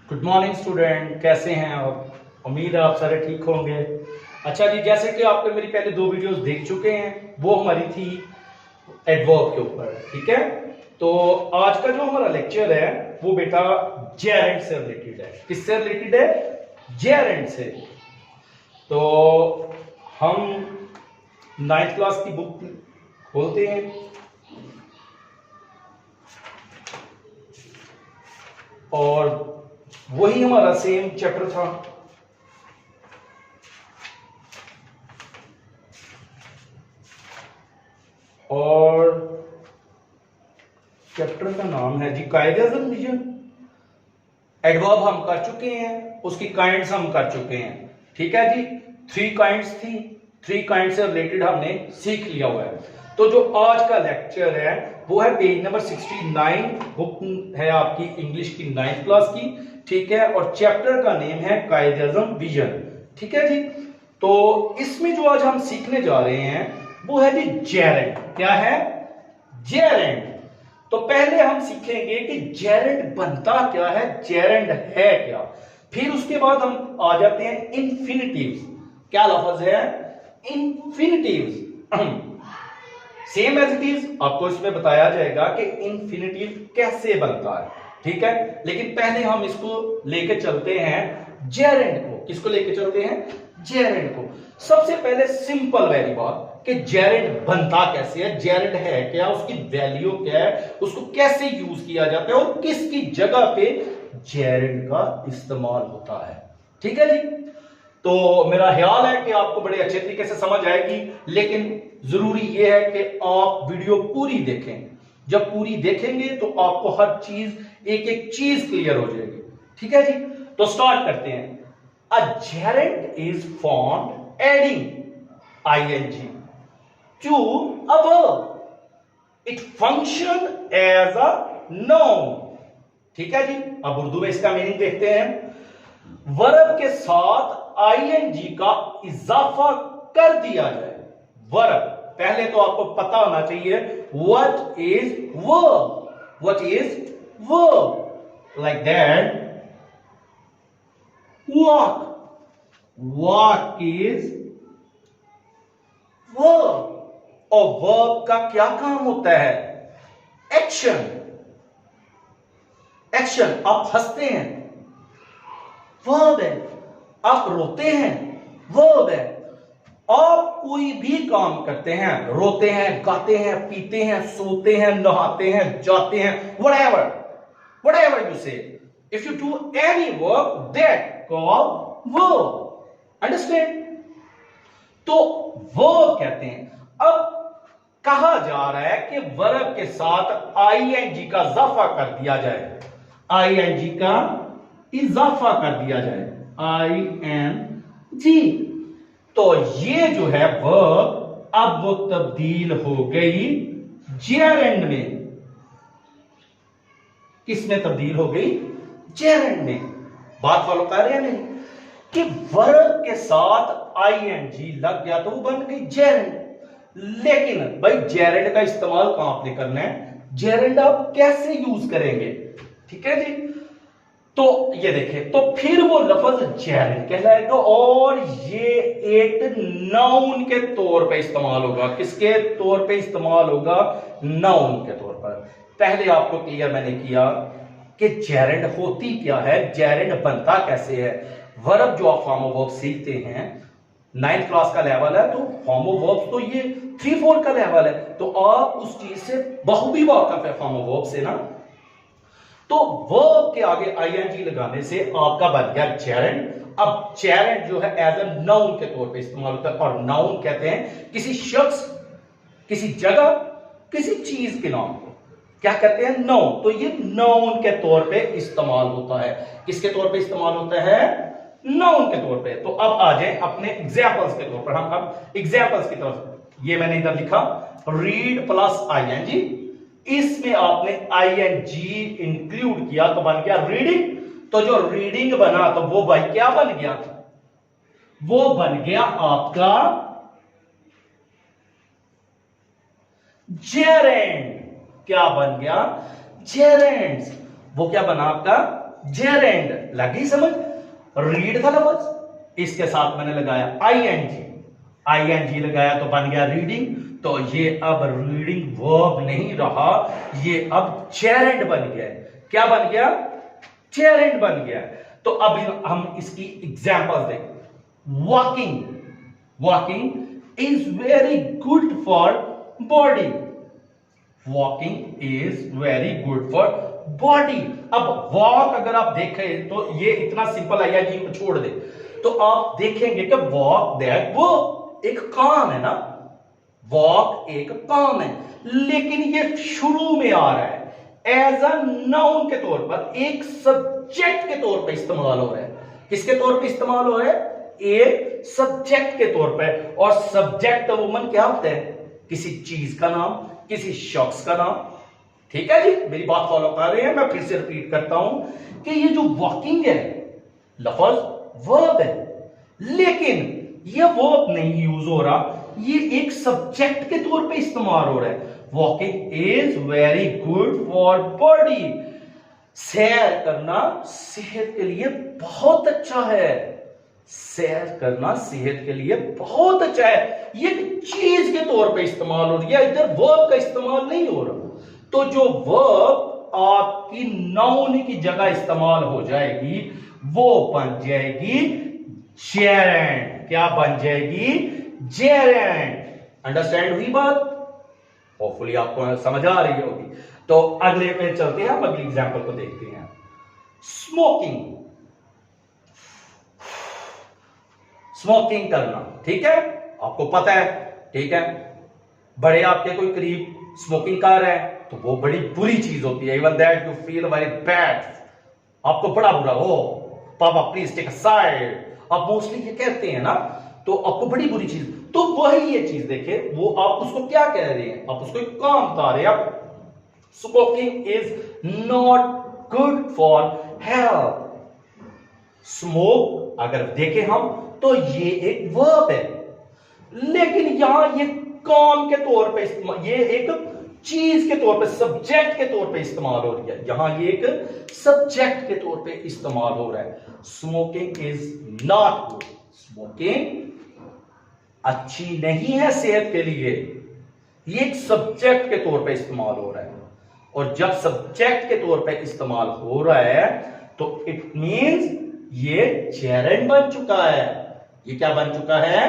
Good morning student, कैसे हैं आप? उम्मीद है आप सारे ठीक होंगे। अच्छा जी, जैसे कि आपने मेरी पहले दो वीडियोस देख चुके हैं, वो हमारी थी एडवर्ब के ऊपर। ठीक है, तो आज का जो हमारा लेक्चर है वो बेटा जेरेंड से रिलेटेड है। किससे रिलेटेड है? जेरेंड से। तो हम 9th क्लास की बुक खोलते हैं और वही हमारा सेम चैप्टर था। और चैप्टर का नाम है जी कायदे-ए-आज़म विजन। एडवर्ब हम कर चुके हैं, उसकी काइंड्स हम कर चुके हैं। ठीक है जी, 3 काइंड्स थी, 3 काइंड से रिलेटेड हमने सीख लिया हुआ है। तो जो आज का लेक्चर है वो है पेज नंबर 69, बुक है आपकी इंग्लिश की 9th क्लास की। ठीक है, और चैप्टर का नेम है कायदे-ए-आज़म विजन। ठीक है जी, तो इसमें जो आज हम सीखने जा रहे हैं वो है जी जेरेंड। क्या है? जेरेंड। तो पहले हम सीखेंगे कि जेरेंड बनता क्या है, जेरेंड है क्या। फिर उसके बाद हम आ जाते हैं इंफिनिटिव्स। क्या लफ्ज है? इंफिनिटिव्स। सेम एज इट इज आपको इसमें बताया जाएगा कि इंफिनिटिव कैसे बनता है। ठीक है, लेकिन पहले हम इसको लेके चलते हैं जेरेंड को। किसको लेके चलते हैं? जेरेंड को। सबसे पहले सिंपल वेरी बात कि जेरेंड बनता कैसे है, जेरेंड है क्या, उसकी वैल्यू क्या है, उसको कैसे यूज किया जाता है और किसकी जगह पे जेरेंड का इस्तेमाल होता है। ठीक है जी, तो मेरा ख्याल है कि आपको बड़े अच्छे तरीके से समझ आएगी, लेकिन जरूरी यह है कि आप वीडियो पूरी देखें। जब पूरी देखेंगे तो आपको हर चीज एक एक चीज क्लियर हो जाएगी। ठीक है जी, तो स्टार्ट करते हैं। A gerund is formed adding ing to a verb. It function as a noun. ठीक है जी, अब उर्दू में इसका मीनिंग देखते हैं। वर्ब के साथ ing का इजाफा कर दिया जाए। वर्ब, पहले तो आपको पता होना चाहिए what is verb. What is verb? Like that, walk. Walk is verb. और वर्ब का क्या काम होता है? एक्शन। एक्शन। आप हंसते हैं, वर्ब है। आप रोते हैं, वर्ब है। आप कोई भी काम करते हैं, रोते हैं, गाते हैं, पीते हैं, सोते हैं, नहाते हैं, जाते हैं, whatever you say, if you do any work, that called verb. Understand? तो वर्ब कहते हैं। अब कहा जा रहा है कि वर्ब के साथ आईएनजी का इजाफा कर दिया जाए। आईएनजी का इजाफा कर दिया जाए, आईएनजी। तो ये जो है वर्ब अब वो तब्दील हो गई जेरेंड में। किसमें तब्दील हो गई? जेरेंड में। बात फॉलो कर रहे हैं नहीं कि वर्ब के साथ आईएनजी लग गया तो वो बन गई जेरेंड। लेकिन भाई जेरेंड का इस्तेमाल कहां पे करना है, जेरेंड आप कैसे यूज करेंगे? ठीक है जी, तो ये देखिए, तो फिर वो लफ्ज जेरेंड कहलाएगा और ये एक नाउन के तौर पे इस्तेमाल होगा। किसके तौर पे इस्तेमाल होगा? नाउन के तौर पर। पहले आपको क्लियर मैंने किया कि जेरेंड होती क्या है, जेरेंड बनता कैसे है। वर्ब जो आप फॉर्म ऑफ वर्ब सीखते हैं, 9th क्लास का लेवल है, तो फॉर्म ऑफ वर्ब तो ये 3-4 का लेवल है, तो आप उस चीज से बखूबी वाकिफ है फॉर्म ऑफ वर्ब से ना। तो वर्ब के आगे आईएनजी लगाने से आपका बन गया जेरेंड। अब जेरेंड जो है एज अ नाउन के तौर पे इस्तेमाल होता है, और नाउन कहते हैं किसी शख्स, किसी जगह, किसी चीज के नाम को क्या कहते हैं? नाउन। तो ये नाउन के तौर पे इस्तेमाल होता है। किसके तौर पे इस्तेमाल होता है? नाउन के तौर पे। तो अब आ जाए अपने एग्जांपल्स के तौर पर। हम अब एग्जांपल्स की तरफ, ये मैंने इधर लिखा रीड प्लस आईएनजी, इसमें आपने आईएनजी इंक्लूड किया तो बन गया रीडिंग। तो जो रीडिंग बना तो वो भाई क्या बन गया? वो बन गया आपका जेरेंड। क्या बन गया? जेरेंड। वो क्या बना आपका? जेरेंड। लगी समझ? रीड था लफ्ज, इसके साथ मैंने लगाया आईएनजी, आईएनजी लगाया तो बन गया रीडिंग। तो ये अब रीडिंग वर्ब नहीं रहा, ये अब जेरेंड बन गया। क्या बन गया? जेरेंड बन गया। तो अब हम इसकी एग्जांपल्स देखें। Walking, walking is very good for body, walking is very good for body. अब वॉक अगर आप देखें तो ये इतना सिंपल आईएनजी को छोड़ दे तो आप देखेंगे कि वॉक दैट वो एक काम है ना, वॉक एक काम है, लेकिन ये शुरू में आ रहा है एज अ नाउन के तौर पर, एक सब्जेक्ट के तौर पर इस्तेमाल हो रहा है। किसके तौर पे इस्तेमाल हो रहा है? एक सब्जेक्ट के तौर पे। और सब्जेक्ट वुमन क्या होता है? किसी चीज का नाम, किसी शख्स का नाम। ठीक है जी, मेरी बात फॉलो कर रहे हैं? मैं फिर से रिपीट करता हूं कि ये जो वॉकिंग है लफ्ज वर्ब है, लेकिन ये वर्ब नहीं यूज हो रहा, ये एक सब्जेक्ट के तौर पे इस्तेमाल हो रहा है। Walking is very good for body, सैर करना सेहत के लिए बहुत अच्छा है, सैर करना सेहत के लिए बहुत अच्छा है। ये चीज के तौर पे इस्तेमाल हो रही है, इधर वर्ब का इस्तेमाल नहीं हो रहा। तो जो वर्ब आपकी नाउन की जगह इस्तेमाल हो जाएगी वो बन जाएगी जेरेंड। क्या बन जाएगी? जेरेंड। अंडरस्टैंड हुई बात? होपफुली आपको समझ आ रही होगी। तो अगले पे चलते हैं, हम अगली एग्जांपल को देखते हैं। स्मोकिंग, स्मोकिंग करना, ठीक है, आपको पता है, ठीक है। बड़े आपके कोई करीब स्मोकिंग कर रहे हैं तो वो बड़ी बुरी चीज होती है। Even that you feel very bad, आपको बड़ा बुरा हो, पापा प्लीज टेक अ साइड, आप मोस्टली ये कहते हैं ना, तो आपको बड़ी बुरी चीज। तो वही ये चीज देखे, वो आप उसको क्या कह रहे हैं? आप उसको एक काम बता रहे हैं। आप smoking is not good for health. Smoke अगर देखें हम तो ये एक वर्ब है, लेकिन यहां ये काम के तौर पे इस्तेमाल, ये एक चीज के तौर पे, सब्जेक्ट के तौर पे इस्तेमाल हो रही है। यहां ये एक सब्जेक्ट के तौर पे इस्तेमाल हो रहा है। Smoking is not good, smoking अच्छी नहीं है सेहत के लिए, ये एक सब्जेक्ट के तौर पे इस्तेमाल हो रहा है। और जब सब्जेक्ट के तौर पे इस्तेमाल हो रहा है तो इट मींस ये जेरेंड बन चुका है। ये क्या बन चुका है?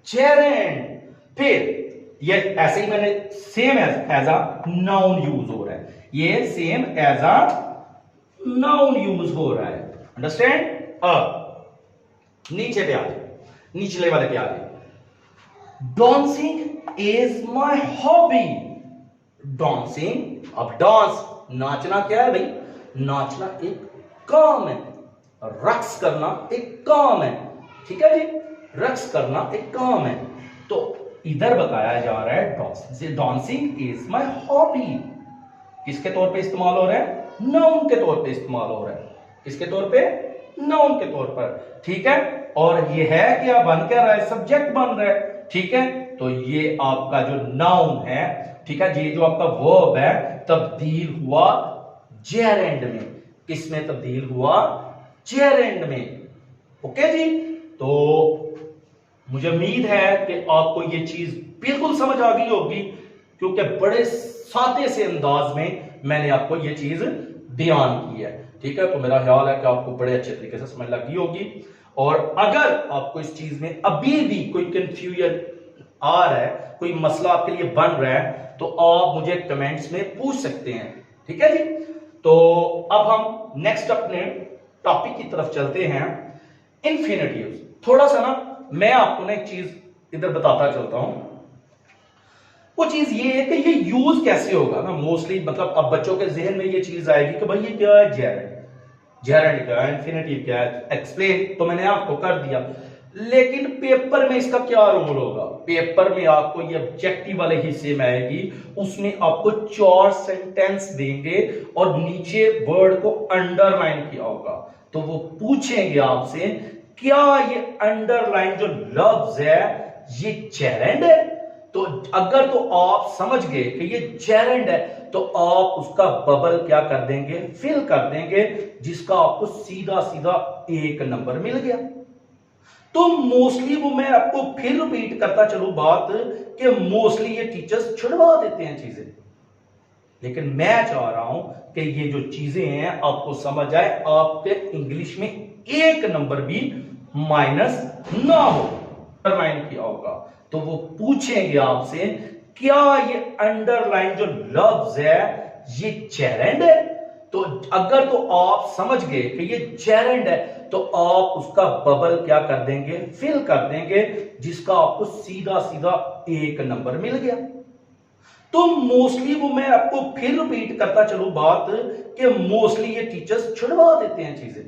जेरेंड। फिर ये ऐसे ही मैंने same as a noun use हो रहा है, ये same as a noun use हो रहा है। अंडरस्टैंड? अब नीचे पे आ जाए, निचले वाले पे आ जाए। Dancing is my hobby, dancing, अब डांस नाचना क्या है भाई? नाचना एक काम है, रक्स करना एक काम है, ठीक है जी, रक्स करना एक काम है। तो इधर बताया जा रहा है डांसिंग इज माई हॉबी, किसके तौर पे इस्तेमाल हो रहा है? नाउन के तौर पे इस्तेमाल हो रहा है। किसके तौर पे? नाउन के तौर पर, ठीक है। और ये है क्या बन क्या रहा है? सब्जेक्ट बन रहा है, ठीक है। तो ये आपका जो नाउन है, ठीक है, ये जो आपका वर्ब है तब्दील हुआ जेरेंड में। किसमें तब्दील हुआ? जेरेंड में। ओके जी, तो मुझे उम्मीद है कि आपको ये चीज बिल्कुल समझ आ गई होगी, क्योंकि बड़े सादे से अंदाज में मैंने आपको ये चीज बयान की है, ठीक है। तो मेरा ख्याल है कि आपको बड़े अच्छे तरीके से समझ लगी होगी। और अगर आपको इस चीज में अभी भी कोई कंफ्यूजन आ रहा है, कोई मसला आपके लिए बन रहा है, तो आप मुझे कमेंट्स में पूछ सकते हैं, ठीक है जी। तो अब हम नेक्स्ट अपने टॉपिक की तरफ चलते हैं, इंफिनिटिव्स। थोड़ा सा ना मैं आपको ना एक चीज इधर बताता चलता हूं। वो चीज ये है कि ये यूज कैसे होगा ना, मोस्टली मतलब अब बच्चों के जहन में ये चीज आएगी कि भाई ये क्या है? जेरेंड, जेरेंड क्या है? इंफिनिटिव क्या है? एक्सप्लेन तो मैंने आपको कर दिया, लेकिन पेपर में इसका क्या रोल होगा? पेपर में आपको ये ऑब्जेक्टिव वाले हिस्से में आएगी, उसमें आपको 4 सेंटेंस देंगे और नीचे वर्ड को अंडरलाइन किया होगा। तो वो पूछेंगे आपसे क्या ये अंडरलाइन जो लफ्ज है ये जेरेंड है तो अगर तो आप समझ गए कि ये जेरेंड है तो आप उसका बबल क्या कर देंगे, फिल कर देंगे, जिसका आपको सीधा सीधा 1 नंबर मिल गया। तो मोस्टली वो मैं आपको फिर रिपीट करता चलूं बात कि मोस्टली ये टीचर्स छुड़वा देते हैं चीजें, लेकिन मैं चाह रहा हूं कि ये जो चीजें हैं आपको समझ आए, आपके इंग्लिश में 1 नंबर भी माइनस ना हो। अंडरलाइन किया होगा तो वो पूछेंगे आपसे क्या ये अंडरलाइन जो लफ्ज है ये जेरेंड है, तो अगर तो आप समझ गए कि ये जेरेंड है तो आप उसका बबल क्या कर देंगे, फिल कर देंगे, जिसका आपको सीधा सीधा 1 नंबर मिल गया। तो मोस्टली वो मैं आपको फिर रिपीट करता चलूं बात कि मोस्टली ये टीचर्स छुड़वा देते हैं चीजें,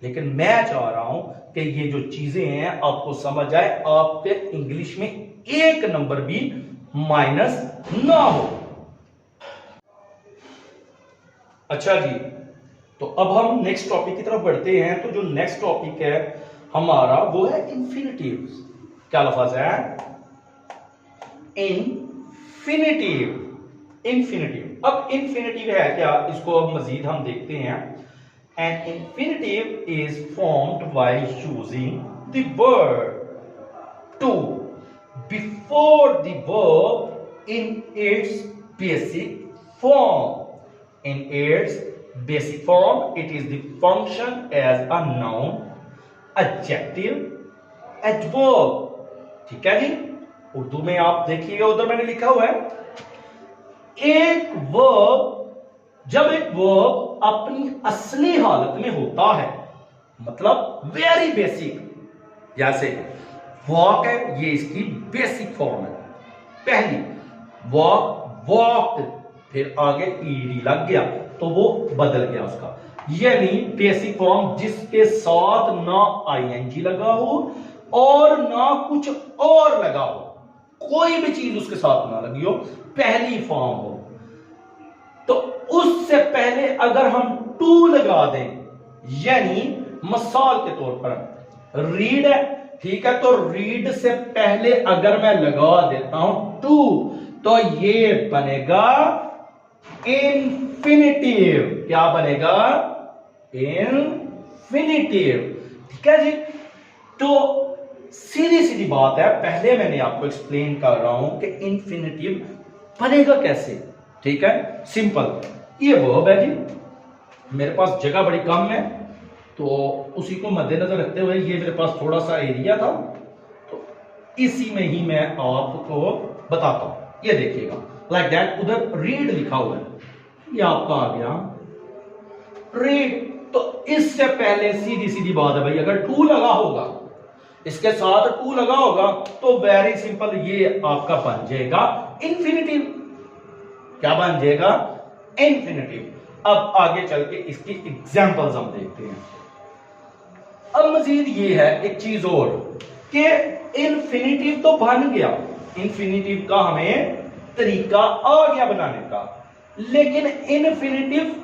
लेकिन मैं चाह रहा हूं कि ये जो चीजें हैं आपको समझ आए, आपके इंग्लिश में 1 नंबर भी माइनस ना हो। अच्छा जी, तो अब हम नेक्स्ट टॉपिक की तरफ बढ़ते हैं। तो जो नेक्स्ट टॉपिक है हमारा वो है इंफिनिटिव्स। क्या लफ्ज है? इंफिनिटिव। इंफिनिटिव, अब इंफिनिटिव है क्या, इसको अब मजीद हम देखते हैं। An infinitive is formed by using the word to before the verb in its basic form. In its basic form, it is the function as a noun, adjective, adverb. ठीक है जी, उर्दू में आप देखिएगा उधर मैंने लिखा हुआ है, एक वर्ब, जब एक वर्ब अपनी असली हालत में होता है, मतलब वेरी बेसिक, जैसे वॉक है, ये इसकी बेसिक फॉर्म है। पहली वॉक, वॉक्ड, फिर आगे ईडी लग गया तो वो बदल गया उसका, यानी बेसिक फॉर्म जिसके साथ ना आईएनजी लगा हो और ना कुछ और लगा हो, कोई भी चीज उसके साथ ना लगी हो, पहली फॉर्म हो। तो उससे पहले अगर हम टू लगा दें, यानी मिसाल के तौर पर रीड है, ठीक है, तो रीड से पहले अगर मैं लगा देता हूं टू तो ये बनेगा इंफिनिटिव। क्या बनेगा? इंफिनिटिव। ठीक है जी, तो सीधी सीधी बात है, पहले मैंने आपको एक्सप्लेन कर रहा हूं कि इंफिनिटिव बनेगा कैसे। ठीक है, सिंपल, ये वर्ब है जी, मेरे पास जगह बड़ी कम है तो उसी को मद्देनजर रखते हुए ये मेरे पास थोड़ा सा एरिया था, तो इसी में ही मैं आपको बताता हूं। ये देखिएगा लाइक दैट, उधर रीड लिखा हुआ है, ये आपका आ गया रीड। तो इससे पहले सीधी सीधी बात है भाई, अगर टू लगा होगा, इसके साथ टू लगा होगा तो वेरी सिंपल ये आपका बन जाएगा इंफिनिटिव। क्या बन जाएगा? इंफिनिटिव। अब आगे चल के इसकी एग्जांपल्स हम देखते हैं। अब मजीद ये है एक चीज और कि इंफिनिटिव तो बन गया, इंफिनिटिव का हमें तरीका आ गया बनाने का, लेकिन इंफिनिटिव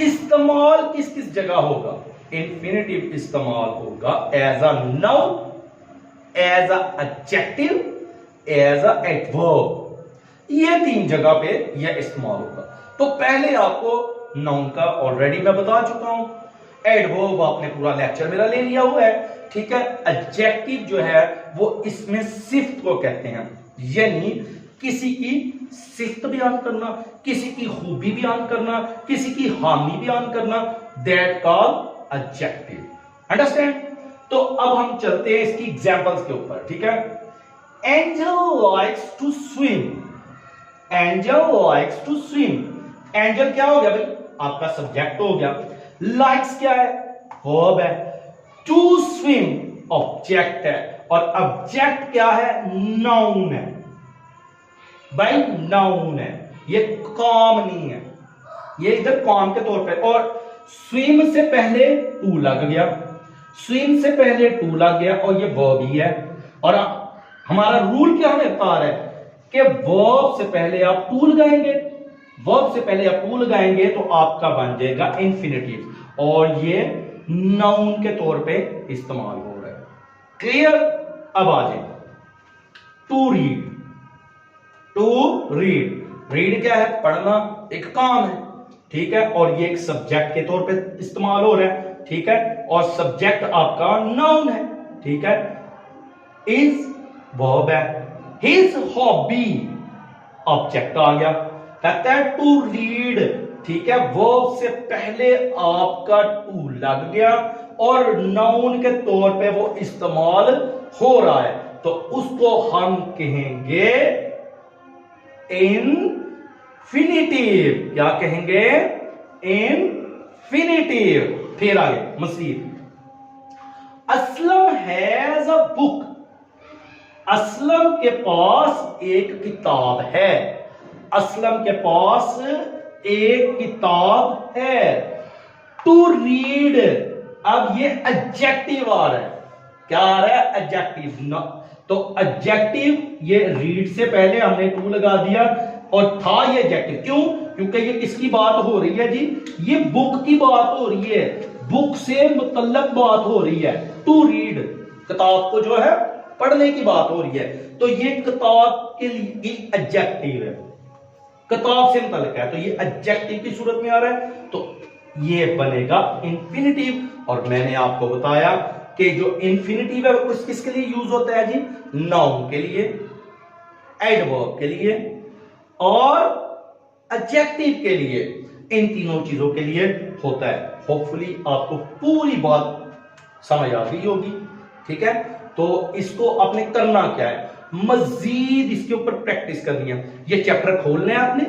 इस्तेमाल किस किस जगह होगा? इंफिनिटिव इस्तेमाल होगा as a noun, as a adjective, as a adverb. ये 3 जगह पे यह इस्तेमाल होगा। तो पहले आपको नाउन का ऑलरेडी मैं बता चुका हूं, एडवर्ब आपने पूरा लेक्चर मेरा ले लिया हुआ है। ठीक है, एडजेक्टिव जो है वो इसमें सिफ्त को कहते हैं, यानी किसी की सिफ्त बयान करना, किसी की खूबी बयान करना, किसी की हामी बयान करना, दैट कॉल एडजेक्टिव। अंडरस्टैंड? तो अब हम चलते हैं इसकी एग्जांपल्स के ऊपर। ठीक है, Angel likes to swim. Angel likes to swim, Angel क्या हो गया भाई? आपका सब्जेक्ट हो गया। लाइक्स क्या है? वर्ब है। टू स्विम ऑब्जेक्ट है, और ऑब्जेक्ट क्या है? नाउन है भाई, नाउन है, ये काम नहीं है, ये इधर काम के तौर पे। और स्विम से पहले टू लग गया, स्विम से पहले टू लग गया और ये वर्ब ही है। और हमारा रूल क्या हमें बता रहा है कि वर्ब से पहले आप टू लगाएंगे, वर्ब से पहले आप टू लगाएंगे तो आपका बन जाएगा इंफिनिटिव, और ये नाउन के तौर पे इस्तेमाल हो रहा है। क्लियर? अब आ जाए, to read. To read, read क्या है? पढ़ना, एक काम है, ठीक है। और ये एक सब्जेक्ट के तौर पे इस्तेमाल हो रहा है, ठीक है। और सब्जेक्ट आपका नाउन है, ठीक है। इज वर्ब है, हिज हॉबी ऑब्जेक्ट आ गया। कहता है टू रीड, ठीक है। वर्ब से पहले आपका टू लग गया और नाउन के तौर पे वो इस्तेमाल हो रहा है, तो उसको हम कहेंगे इंफिनिटिव। क्या कहेंगे? इंफिनिटिव। फिर आगे Majid, Aslam has a book. Aslam के पास एक किताब है। असलम के पास एक किताब है। टू रीड, अब ये एडजेक्टिव आ रहा है। क्या आ रहा है? एडजेक्टिव। तो एडजेक्टिव, ये रीड से पहले हमने टू लगा दिया और था ये एडजेक्टिव। क्यों? क्योंकि ये किसकी बात हो रही है जी? ये बुक की बात हो रही है, बुक से मुतल्लक बात हो रही है। टू रीड, किताब को जो है पढ़ने की बात हो रही है, तो ये किताब के लिए एडजेक्टिव है, किताब से मुतल्लक है, तो ये एडजेक्टिव की सूरत में आ रहा है, तो ये बनेगा इंफिनिटिव। और मैंने आपको बताया कि जो इंफिनिटिव है वो किसके लिए यूज होता है जी? नाउन के लिए, एडवर्ब के लिए और एडजेक्टिव के लिए, इन तीनों चीजों के लिए होता है। होपफुली आपको पूरी बात समझ आ गई होगी, ठीक है। तो इसको आपने करना क्या है? मजीद इसके ऊपर प्रैक्टिस करनी है। ये चैप्टर खोलना है आपने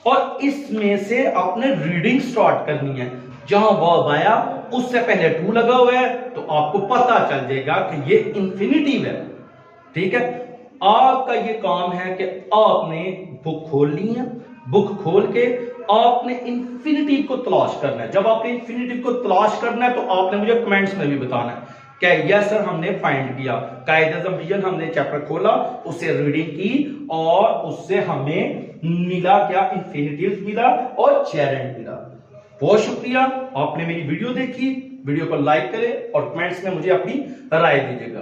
और इसमें से आपने रीडिंग स्टार्ट करनी है। जहां वर्ब आया उससे पहले टू लगा हुआ है, तो आपको पता चल जाएगा कि ये इंफिनिटिव है, ठीक है। आपका ये काम है कि आपने बुक खोल ली है, बुक खोल के आपने इंफिनिटिव को तलाश करना है। जब आपने इंफिनिटिव को तलाश करना है तो आपने मुझे कमेंट्स में भी बताना है क्या यस सर हमने फाइंड किया। कायदे विजन हमने चैप्टर खोला, उससे रीडिंग की और उससे हमें मिला क्या? इंफिनिटिव मिला और जेरेंड मिला। बहुत शुक्रिया, आपने मेरी वीडियो देखी। वीडियो को लाइक करें और कमेंट्स में मुझे अपनी राय दीजिएगा।